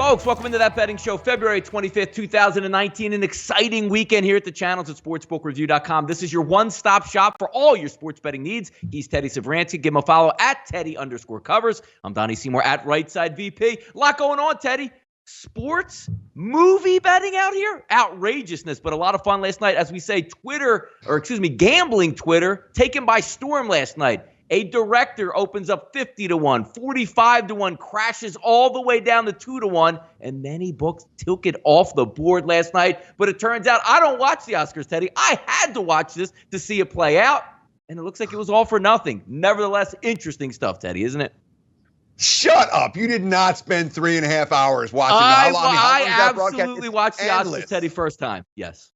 Folks, welcome into That Betting Show, February 25th, 2019. An exciting weekend here at the channels at sportsbookreview.com. This is your one-stop shop for all your sports betting needs. He's Teddy Savransky. Give him a follow at Teddy_covers. I'm Donnie Seymour at Right Side VP. A lot going on, Teddy. Sports, movie betting out here, outrageousness, but a lot of fun last night. As we say, gambling Twitter taken by storm last night. A director opens up 50-1, 45-1, crashes all the way down to 2-1, and many books took it off the board last night. But it turns out I don't watch the Oscars, Teddy. I had to watch this to see it play out, and it looks like it was all for nothing. Nevertheless, interesting stuff, Teddy, isn't it? Shut up. You did not spend 3.5 hours watching it. I absolutely watched the Oscars, Teddy, first time. Yes.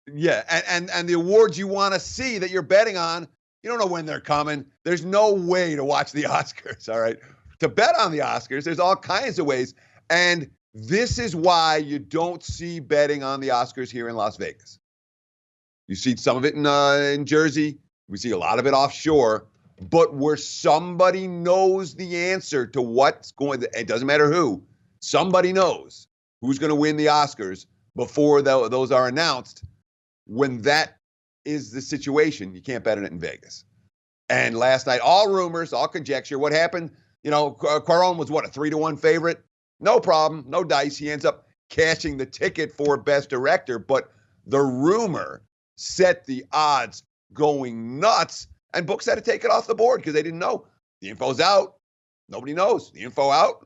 Yeah, and the awards you want to see that you're betting on, you don't know when they're coming. There's no way to watch the Oscars, all right? To bet on the Oscars, there's all kinds of ways. And this is why you don't see betting on the Oscars here in Las Vegas. You see some of it in Jersey. We see a lot of it offshore. But where somebody knows the answer to what's going to, it doesn't matter who, somebody knows who's going to win the Oscars before those are announced. When that is the situation, you can't bet on it in Vegas. And last night, all rumors, all conjecture. What happened? Cuarón was what, a 3-1 favorite? No problem, no dice. He ends up cashing the ticket for Best Director, but the rumor set the odds going nuts, and books had to take it off the board because they didn't know. The info's out. Nobody knows. The info out.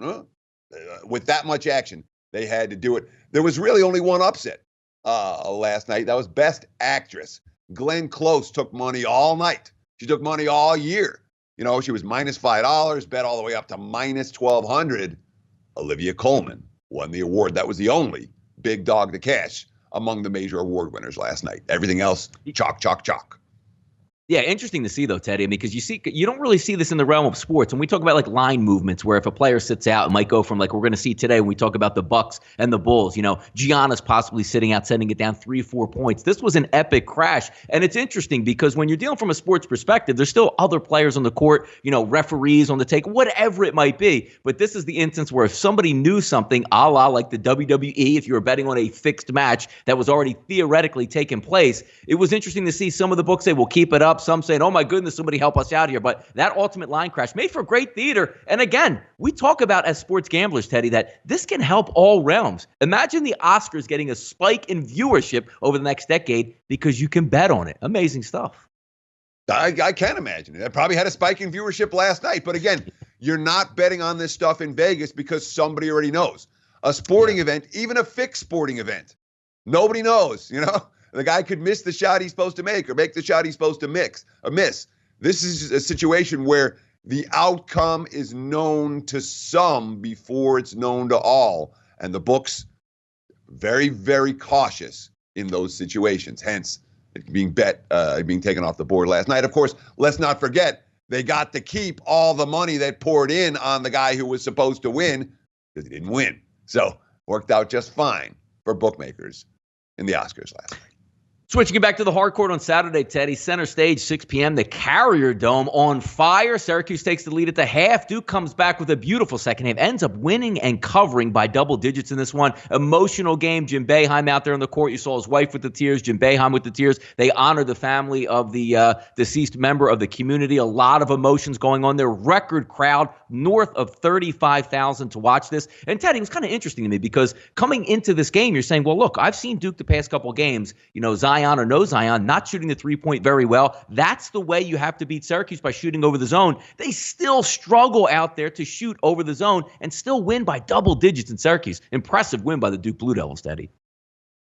With that much action, they had to do it. There was really only one upset last night. That was Best Actress. Glenn Close took money all night. She took money all year. She was -$5, bet all the way up to -$1,200. Olivia Colman won the award. That was the only big dog to cash among the major award winners last night. Everything else, chalk, chalk, chalk. Yeah, interesting to see, though, Teddy. I mean, because you don't really see this in the realm of sports. When we talk about, line movements, where if a player sits out, it might go from, we're going to see today when we talk about the Bucks and the Bulls. Giannis possibly sitting out, sending it down 3-4 points. This was an epic crash. And it's interesting because when you're dealing from a sports perspective, there's still other players on the court, referees on the take, whatever it might be. But this is the instance where if somebody knew something, a la like the WWE, if you were betting on a fixed match that was already theoretically taking place, it was interesting to see some of the books say, we'll keep it up. Some saying, oh my goodness, somebody help us out here. But that ultimate line crash made for great theater. And again, we talk about as sports gamblers, Teddy, that this can help all realms. Imagine the Oscars getting a spike in viewership over the next decade because you can bet on it. Amazing stuff. I can imagine it. I probably had a spike in viewership last night. But again, you're not betting on this stuff in Vegas because somebody already knows. A sporting event, even a fixed sporting event, nobody knows, The guy could miss the shot he's supposed to make or make the shot he's supposed to miss. This is a situation where the outcome is known to some before it's known to all. And the books, very, very cautious in those situations. Hence, it being taken off the board last night. Of course, let's not forget, they got to keep all the money that poured in on the guy who was supposed to win because he didn't win. So, worked out just fine for bookmakers in the Oscars last night. Switching it back to the hardcourt on Saturday, Teddy. Center stage, 6 p.m. The Carrier Dome on fire. Syracuse takes the lead at the half. Duke comes back with a beautiful second half. Ends up winning and covering by double digits in this one. Emotional game. Jim Boeheim out there on the court. You saw his wife with the tears. Jim Boeheim with the tears. They honored the family of the deceased member of the community. A lot of emotions going on there. Record crowd, north of 35,000 to watch this. And Teddy, it was kind of interesting to me because coming into this game, you're saying, well, look, I've seen Duke the past couple games. Zion or no Zion, not shooting the three-point very well. That's the way you have to beat Syracuse, by shooting over the zone. They still struggle out there to shoot over the zone and still win by double digits in Syracuse. Impressive win by the Duke Blue Devils, Teddy.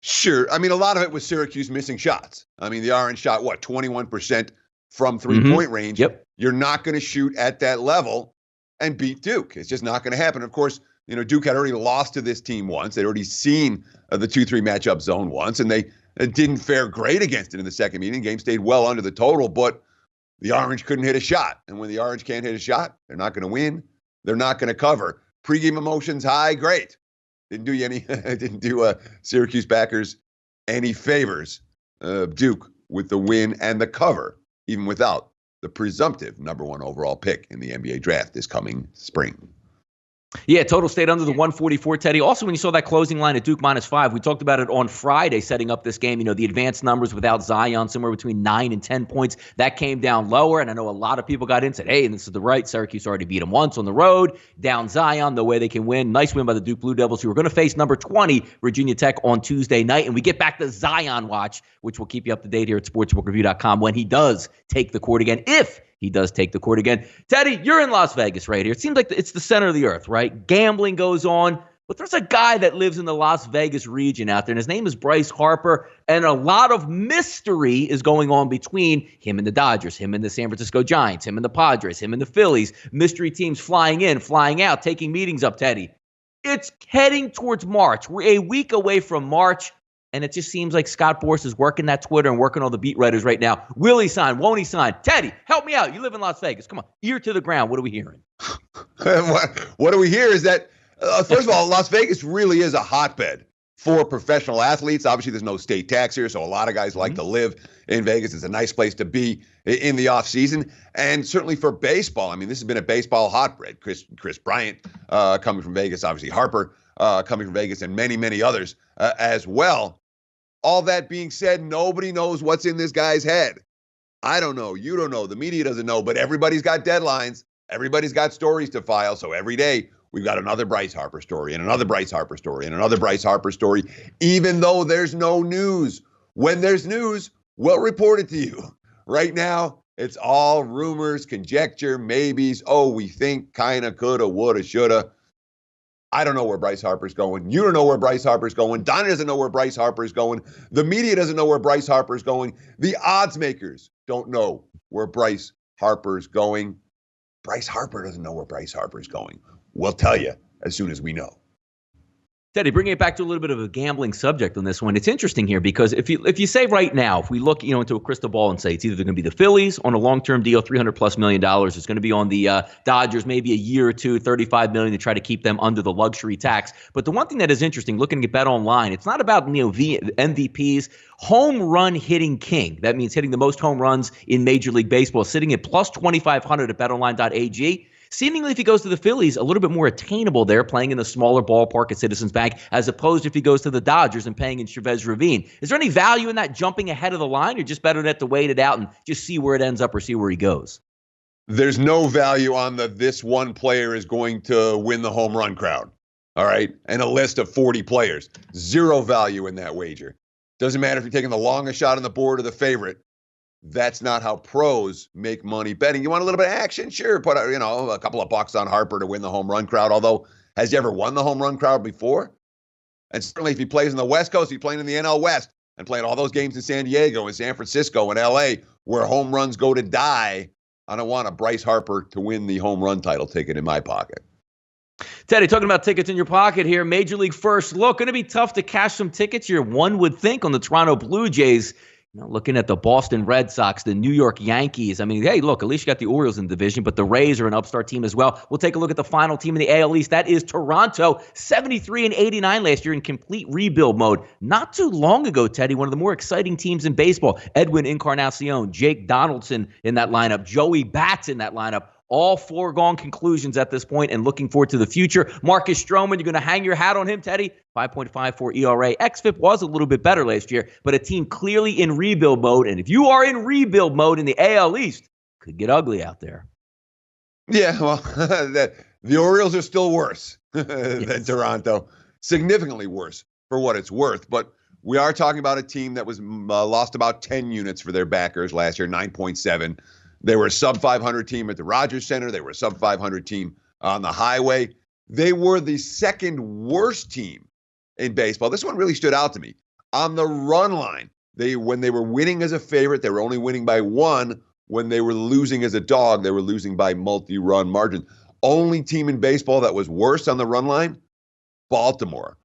Sure. I mean, a lot of it was Syracuse missing shots. I mean, the Orange shot, 21% from three-point range. Yep. You're not going to shoot at that level and beat Duke. It's just not going to happen. Of course, Duke had already lost to this team once. They'd already seen the 2-3 matchup zone once, and they didn't fare great against it in the second meeting. Game stayed well under the total, but the Orange couldn't hit a shot. And when the Orange can't hit a shot, they're not going to win. They're not going to cover. Pre-game emotions high, great. Didn't do Syracuse backers any favors. Duke with the win and the cover, even without the presumptive number 1 overall pick in the NBA draft this coming spring. Yeah, total stayed under the 144, Teddy. Also, when you saw that closing line at Duke -5, we talked about it on Friday setting up this game. The advanced numbers without Zion, somewhere between 9 and 10 points. That came down lower, and I know a lot of people got in and said, hey, and this is the right. Syracuse already beat them once on the road. Down Zion, no way they can win. Nice win by the Duke Blue Devils, who are going to face number 20, Virginia Tech, on Tuesday night. And we get back to Zion Watch, which will keep you up to date here at sportsbookreview.com when he does take the court again, if he does take the court again. Teddy, you're in Las Vegas right here. It seems like it's the center of the earth, right? Gambling goes on. But there's a guy that lives in the Las Vegas region out there, and his name is Bryce Harper. And a lot of mystery is going on between him and the Dodgers, him and the San Francisco Giants, him and the Padres, him and the Phillies. Mystery teams flying in, flying out, taking meetings up, Teddy. It's heading towards March. We're a week away from March. And it just seems like Scott Boras is working that Twitter and working all the beat writers right now. Will he sign? Won't he sign? Teddy, help me out. You live in Las Vegas. Come on. Ear to the ground. What are we hearing? What do we hear is that, first of all, Las Vegas really is a hotbed for professional athletes. Obviously, there's no state tax here, so a lot of guys like to live in Vegas. It's a nice place to be in the offseason. And certainly for baseball, I mean, this has been a baseball hotbed. Chris Bryant coming from Vegas, obviously Harper coming from Vegas, and many, many others as well. All that being said, nobody knows what's in this guy's head. I don't know. You don't know. The media doesn't know. But everybody's got deadlines. Everybody's got stories to file. So every day we've got another Bryce Harper story and another Bryce Harper story and another Bryce Harper story, even though there's no news. When there's news, we'll report it to you. Right now, it's all rumors, conjecture, maybes. Oh, we think, kinda, coulda, woulda, shoulda. I don't know where Bryce Harper's going. You don't know where Bryce Harper's going. Donnie doesn't know where Bryce Harper's going. The media doesn't know where Bryce Harper's going. The odds makers don't know where Bryce Harper's going. Bryce Harper doesn't know where Bryce Harper's going. We'll tell you as soon as we know. Teddy, bringing it back to a little bit of a gambling subject on this one, it's interesting here because if you say right now, if we look into a crystal ball and say it's either going to be the Phillies on a long-term deal, $300+ million, it's going to be on the Dodgers, maybe a year or two, $35 million to try to keep them under the luxury tax. But the one thing that is interesting, looking at Bet Online, it's not about MVPs, home run hitting king. That means hitting the most home runs in Major League Baseball, sitting at plus 2,500 at BetOnline.ag. Seemingly, if he goes to the Phillies, a little bit more attainable there, playing in the smaller ballpark at Citizens Bank, as opposed to if he goes to the Dodgers and paying in Chavez Ravine. Is there any value in that jumping ahead of the line, or just better to wait it out and just see where it ends up or see where he goes? There's no value on this one player is going to win the home run crowd, all right? And a list of 40 players. Zero value in that wager. Doesn't matter if you're taking the longest shot on the board or the favorite. That's not how pros make money betting. You want a little bit of action? Sure, put a couple of bucks on Harper to win the home run crowd. Although, has he ever won the home run crowd before? And certainly if he plays in the West Coast, he's playing in the NL West and playing all those games in San Diego and San Francisco and LA where home runs go to die. I don't want a Bryce Harper to win the home run title ticket in my pocket. Teddy, talking about tickets in your pocket here, Major League First Look. Going to be tough to cash some tickets here, one would think, on the Toronto Blue Jays. Looking at the Boston Red Sox, the New York Yankees. I mean, hey, look, at least you got the Orioles in the division, but the Rays are an upstart team as well. We'll take a look at the final team in the AL East. That is Toronto, 73-89 last year in complete rebuild mode. Not too long ago, Teddy, one of the more exciting teams in baseball. Edwin Encarnacion, Jake Donaldson in that lineup, Joey Bats in that lineup. All foregone conclusions at this point and looking forward to the future. Marcus Stroman, you're going to hang your hat on him, Teddy. 5.54 ERA. XFIP was a little bit better last year, but a team clearly in rebuild mode. And if you are in rebuild mode in the AL East, could get ugly out there. Yeah, well, the Orioles are still worse than Toronto. Significantly worse for what it's worth. But we are talking about a team that was lost about 10 units for their backers last year, 9.7. They were a sub-500 team at the Rogers Center. They were a sub-500 team on the highway. They were the second worst team in baseball. This one really stood out to me. On the run line, when they were winning as a favorite, they were only winning by one. When they were losing as a dog, they were losing by multi-run margin. Only team in baseball that was worse on the run line, Baltimore.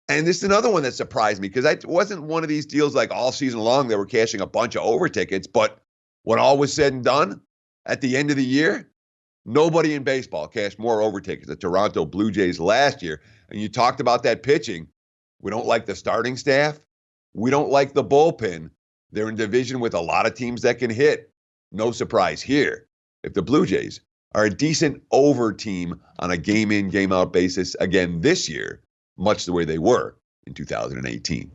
And this is another one that surprised me because it wasn't one of these deals like all season long they were cashing a bunch of over tickets, but when all was said and done, at the end of the year, nobody in baseball cashed more over tickets than Toronto Blue Jays last year. And you talked about that pitching. We don't like the starting staff. We don't like the bullpen. They're in division with a lot of teams that can hit. No surprise here. If the Blue Jays are a decent over team on a game in, game out basis again this year, much the way they were in 2018.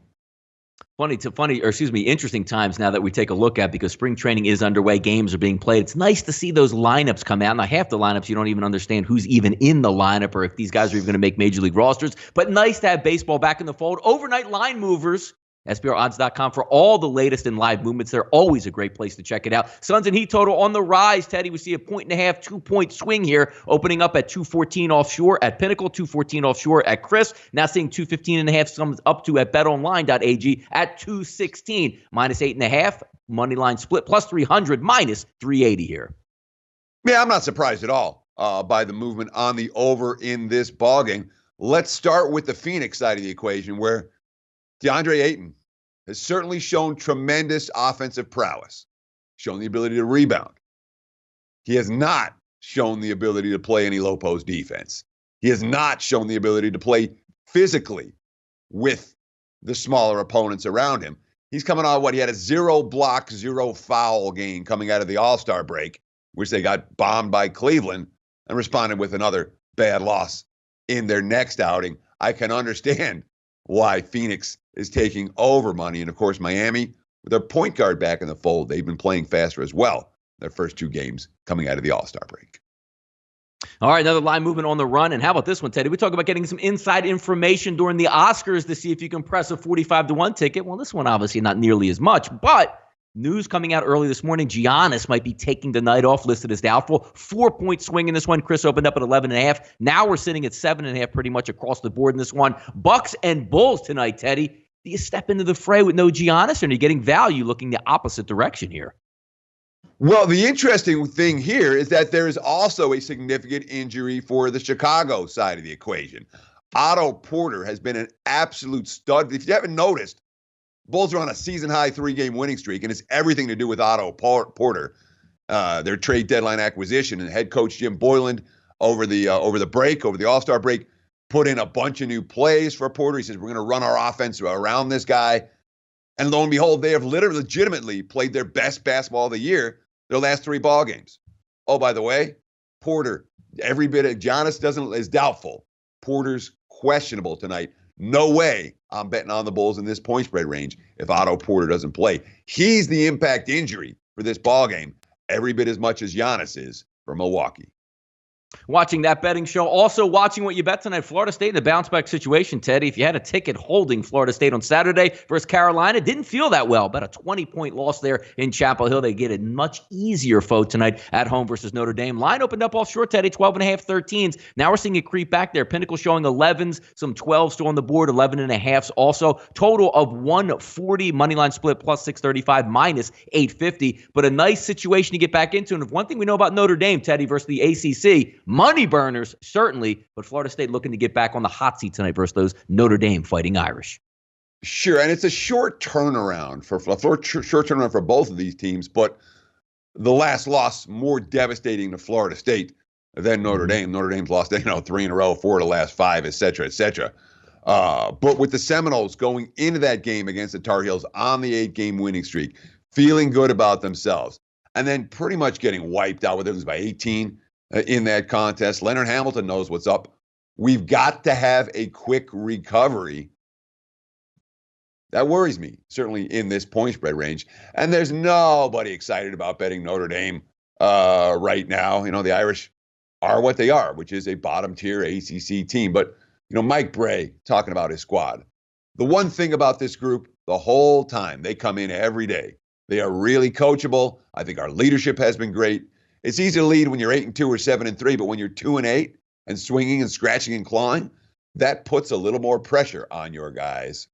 Interesting times now that we take a look at, because spring training is underway, games are being played. It's nice to see those lineups come out. Now, half the lineups, you don't even understand who's even in the lineup or if these guys are even going to make major league rosters. But nice to have baseball back in the fold. Overnight line movers. SBRodds.com for all the latest in live movements. They're always a great place to check it out. Suns and Heat total on the rise. Teddy, we see a 1.5, 2-point swing here, opening up at 214 offshore at Pinnacle, 214 offshore at Chris. Now seeing 215.5 sums up to at betonline.ag at 216. -8.5, money line split, plus 300, -380 here. Yeah, I'm not surprised at all by the movement on the over in this ballgame. Let's start with the Phoenix side of the equation, where DeAndre Ayton has certainly shown tremendous offensive prowess, shown the ability to rebound. He has not shown the ability to play any low post defense. He has not shown the ability to play physically with the smaller opponents around him. He's coming on he had a 0 block, 0 foul game coming out of the All-Star break, which they got bombed by Cleveland, and responded with another bad loss in their next outing. I can understand why Phoenix is taking over money. And, of course, Miami, with their point guard back in the fold, they've been playing faster as well their first 2 games coming out of the All-Star break. All right, another line movement on the run. And how about this one, Teddy? We talk about getting some inside information during the Oscars to see if you can press a 45-1 ticket. Well, this one obviously not nearly as much, but news coming out early this morning, Giannis might be taking the night off, listed as doubtful. 4-point swing in this one. Chris opened up at 11.5. Now we're sitting at 7.5 pretty much across the board in this one. Bucks and Bulls tonight, Teddy. Do you step into the fray with no Giannis, or are you getting value looking the opposite direction here? Well, the interesting thing here is that there is also a significant injury for the Chicago side of the equation. Otto Porter has been an absolute stud. If you haven't noticed, Bulls are on a season-high 3-game winning streak, and it's everything to do with Otto Porter. Their trade deadline acquisition, and head coach Jim Boylan over the All-Star break put in a bunch of new plays for Porter. He says, we're going to run our offense around this guy. And lo and behold, they have legitimately played their best basketball of the year their last 3 ball games. Oh, by the way, Porter, every bit of Giannis is doubtful. Porter's questionable tonight. No way I'm betting on the Bulls in this point spread range if Otto Porter doesn't play. He's the impact injury for this ball game, every bit as much as Giannis is for Milwaukee. Watching that betting show. Also watching what you bet tonight. Florida State in a bounce-back situation, Teddy. If you had a ticket holding Florida State on Saturday versus Carolina, didn't feel that well. About a 20-point loss there in Chapel Hill. They get a much easier foe tonight at home versus Notre Dame. Line opened up off short, Teddy. 12.5, 13s. Now we're seeing it creep back there. Pinnacle showing 11s, some 12s still on the board, 11.5s also. Total of 140. Moneyline split plus 635, -850. But a nice situation to get back into. And if one thing we know about Notre Dame, Teddy, versus the ACC, money burners, certainly, but Florida State looking to get back on the hot seat tonight versus those Notre Dame Fighting Irish. Sure, and it's a short turnaround for both of these teams, but the last loss more devastating to Florida State than Notre Dame. Notre Dame's lost 3 in a row, 4 of the last 5, et cetera, et cetera. But with the Seminoles going into that game against the Tar Heels on the 8-game winning streak, feeling good about themselves, and then pretty much getting wiped out, whether it was by 18 in that contest. Leonard Hamilton knows what's up. We've got to have a quick recovery. That worries me, certainly in this point spread range. And there's nobody excited about betting Notre Dame right now. The Irish are what they are, which is a bottom-tier ACC team. But, Mike Bray talking about his squad. The one thing about this group, the whole time, they come in every day. They are really coachable. I think our leadership has been great. It's easy to lead when you're 8-2 or 7-3, but when you're 2-8 and swinging and scratching and clawing, that puts a little more pressure on your guys.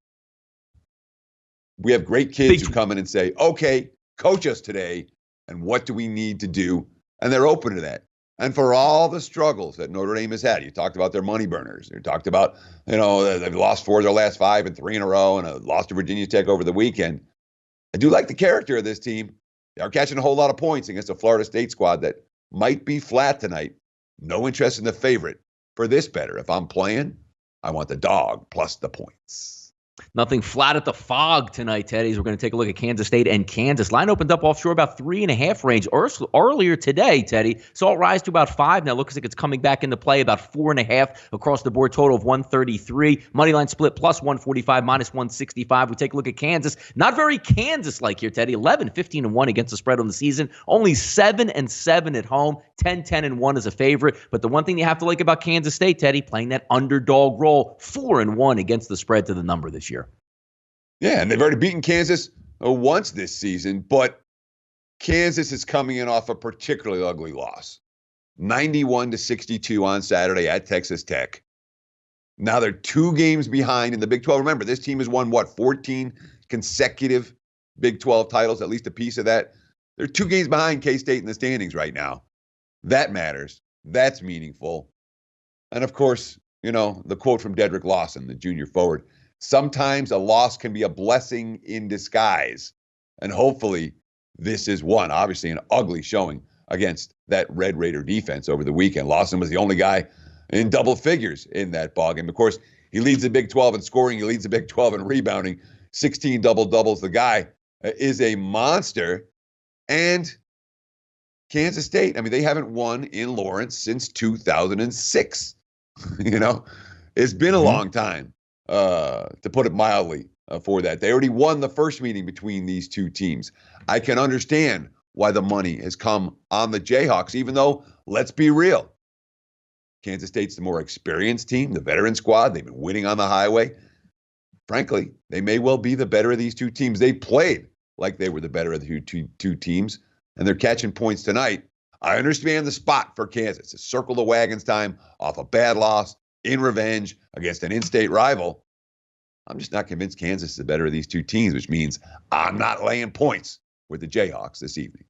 We have great kids who come in and say, okay, coach us today, and what do we need to do? And they're open to that. And for all the struggles that Notre Dame has had, you talked about their money burners. You talked about, they've lost 4 of their last 5 and 3 in a row and a loss to Virginia Tech over the weekend. I do like the character of this team. They are catching a whole lot of points against a Florida State squad that might be flat tonight. No interest in the favorite for this better. If I'm playing, I want the dog plus the points. Nothing flat at the Fog tonight, Teddy. We're going to take a look at Kansas State and Kansas. Line opened up offshore about 3.5 range earlier today, Teddy. Saw it rise to about 5. Now looks like it's coming back into play about 4.5 across the board. Total of 133. Moneyline split plus 145, minus 165. We take a look at Kansas. Not very Kansas-like here, Teddy. 11-15-1 against the spread on the season. Only 7-7 at home. 10-10-1 as a favorite. But the one thing you have to like about Kansas State, Teddy, playing that underdog role, 4-1 against the spread to the number this year. Yeah, and they've already beaten Kansas once this season, but Kansas is coming in off a particularly ugly loss. 91-62 on Saturday at Texas Tech. Now they're 2 games behind in the Big 12. Remember, this team has won, 14 consecutive Big 12 titles, at least a piece of that. They're 2 games behind K-State in the standings right now. That matters. That's meaningful. And, of course, the quote from Dedrick Lawson, the junior forward, sometimes a loss can be a blessing in disguise. And hopefully this is one. Obviously an ugly showing against that Red Raider defense over the weekend. Lawson was the only guy in double figures in that ballgame. Of course, he leads the Big 12 in scoring. He leads the Big 12 in rebounding. 16 double-doubles. The guy is a monster. And Kansas State, they haven't won in Lawrence since 2006. It's been a long time. To put it mildly, for that. They already won the first meeting between these two teams. I can understand why the money has come on the Jayhawks, even though, let's be real, Kansas State's the more experienced team, the veteran squad. They've been winning on the highway. Frankly, they may well be the better of these two teams. They played like they were the better of the two teams, and they're catching points tonight. I understand the spot for Kansas. It's circle the wagons time off a bad loss, in revenge against an in-state rival. I'm just not convinced Kansas is the better of these two teams, which means I'm not laying points with the Jayhawks this evening.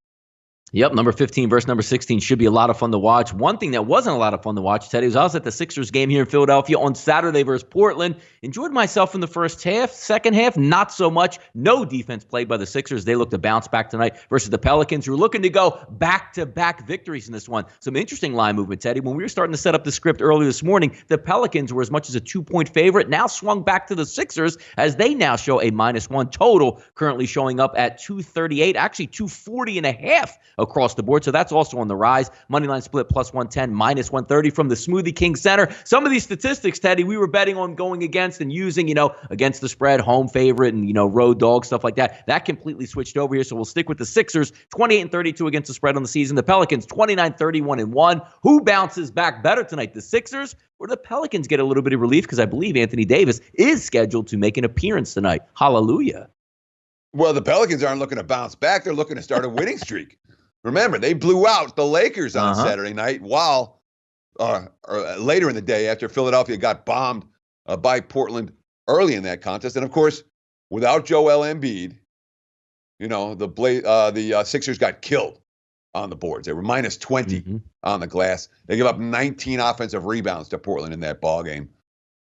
Yep, number 15 versus number 16 should be a lot of fun to watch. One thing that wasn't a lot of fun to watch, Teddy, was I was at the Sixers game here in Philadelphia on Saturday versus Portland. Enjoyed myself in the first half. Second half, not so much. No defense played by the Sixers. They look to bounce back tonight versus the Pelicans, who are looking to go back-to-back victories in this one. Some interesting line movement, Teddy. When we were starting to set up the script earlier this morning, the Pelicans were as much as a 2-point favorite, now swung back to the Sixers as they now show a -1 total, currently showing up at 238, actually 240.5 across the board. So that's also on the rise. Moneyline split plus 110, minus 130 from the Smoothie King Center. Some of these statistics, Teddy, we were betting on going against and using, against the spread, home favorite and, road dog, stuff like that. That completely switched over here. So we'll stick with the Sixers, 28-32 against the spread on the season. The Pelicans, 29-31-1. Who bounces back better tonight, the Sixers or the Pelicans? Get a little bit of relief because I believe Anthony Davis is scheduled to make an appearance tonight. Hallelujah. Well, the Pelicans aren't looking to bounce back. They're looking to start a winning streak. Remember, they blew out the Lakers on Saturday night while or later in the day after Philadelphia got bombed by Portland early in that contest. And, of course, without Joel Embiid, the Sixers got killed on the boards. They were minus 20 on the glass. They gave up 19 offensive rebounds to Portland in that ballgame.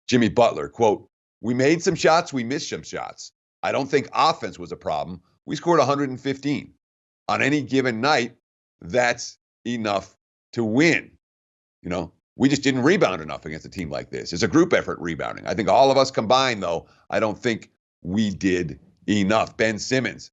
Jimmy Butler, quote, "We made some shots, we missed some shots. I don't think offense was a problem. We scored 115. On any given night, that's enough to win. We just didn't rebound enough against a team like this. It's a group effort rebounding. I think all of us combined, though, I don't think we did enough." Ben Simmons.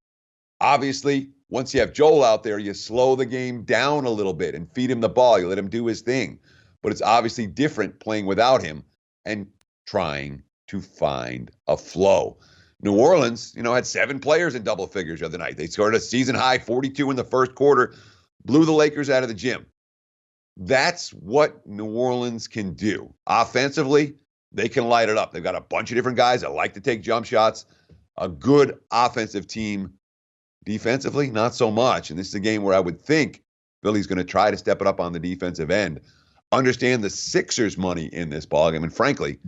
Obviously, once you have Joel out there, you slow the game down a little bit and feed him the ball. You let him do his thing. But it's obviously different playing without him and trying to find a flow. New Orleans, had 7 players in double figures the other night. They scored a season-high 42 in the first quarter, blew the Lakers out of the gym. That's what New Orleans can do. Offensively, they can light it up. They've got a bunch of different guys that like to take jump shots. A good offensive team. Defensively, not so much. And this is a game where I would think Philly's going to try to step it up on the defensive end. Understand the Sixers' money in this ballgame. And frankly,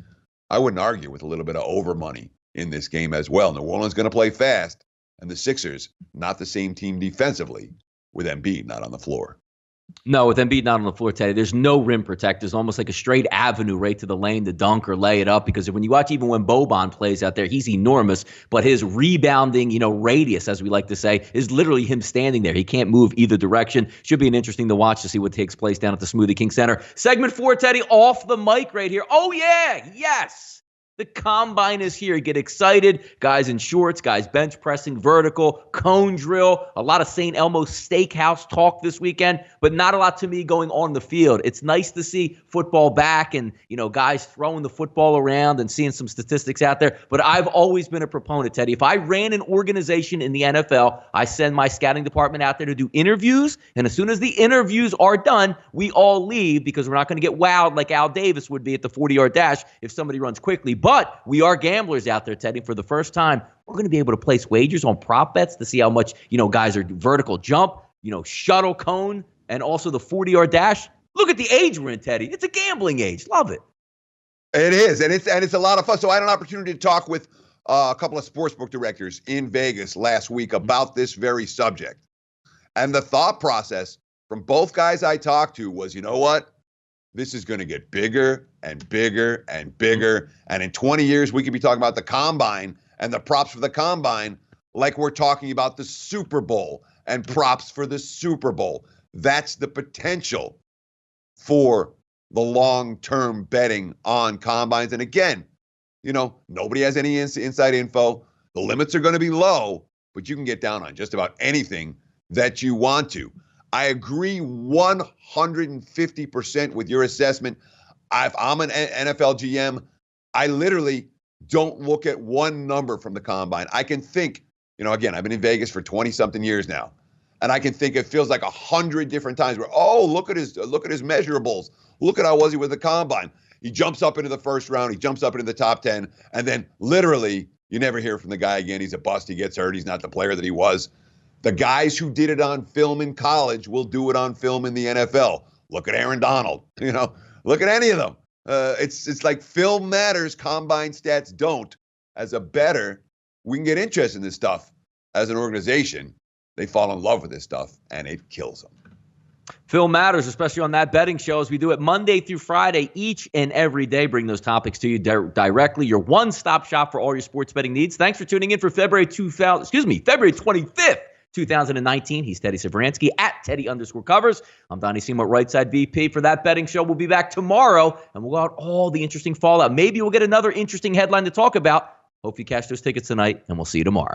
I wouldn't argue with a little bit of over money in this game as well. New Orleans going to play fast, and the Sixers, not the same team defensively with Embiid not on the floor. No, with Embiid not on the floor, Teddy, there's no rim protectors, almost like a straight avenue right to the lane to dunk or lay it up, because when you watch, even when Boban plays out there, he's enormous, but his rebounding, radius, as we like to say, is literally him standing there. He can't move either direction. Should be an interesting to watch to see what takes place down at the Smoothie King Center. Segment 4, Teddy, off the mic right here. Oh, yeah, yes. The combine is here. Get excited. Guys in shorts, guys bench pressing, vertical, cone drill, a lot of St. Elmo's Steakhouse talk this weekend, but not a lot to me going on the field. It's nice to see football back and, guys throwing the football around and seeing some statistics out there. But I've always been a proponent, Teddy. If I ran an organization in the NFL, I send my scouting department out there to do interviews. And as soon as the interviews are done, we all leave because we're not going to get wowed like Al Davis would be at the 40-yard dash if somebody runs quickly. But we are gamblers out there, Teddy. For the first time, we're going to be able to place wagers on prop bets to see how much, guys are vertical jump, shuttle cone, and also the 40-yard dash. Look at the age we're in, Teddy. It's a gambling age. Love it. It is, and it's a lot of fun. So I had an opportunity to talk with a couple of sportsbook directors in Vegas last week about this very subject. And the thought process from both guys I talked to was, you know what? This is going to get bigger and bigger and bigger. And in 20 years, we could be talking about the combine and the props for the combine like we're talking about the Super Bowl and props for the Super Bowl. That's the potential for the long-term betting on combines. And again, nobody has any inside info. The limits are going to be low, but you can get down on just about anything that you want to. I agree 150% with your assessment. If I'm an NFL GM, I literally don't look at one number from the combine. I can think, again, I've been in Vegas for 20-something years now, and I can think it feels like 100 different times where, look at his measurables. Look at how was he with the combine. He jumps up into the first round. He jumps up into the top 10, and then literally you never hear from the guy again. He's a bust. He gets hurt. He's not the player that he was. The guys who did it on film in college will do it on film in the NFL. Look at Aaron Donald. Look at any of them. It's like film matters, combine stats don't. As a bettor, we can get interested in this stuff. As an organization, they fall in love with this stuff, and it kills them. Film matters, especially on that betting show, as we do it Monday through Friday, each and every day. Bring those topics to you directly. Your one-stop shop for all your sports betting needs. Thanks for tuning in for February 25th. 2019. He's Teddy Severansky at Teddy_covers. I'm Donnie Seymour, right side VP for that betting show. We'll be back tomorrow, and we'll go out all the interesting fallout. Maybe we'll get another interesting headline to talk about. Hope you cash those tickets tonight, and we'll see you tomorrow.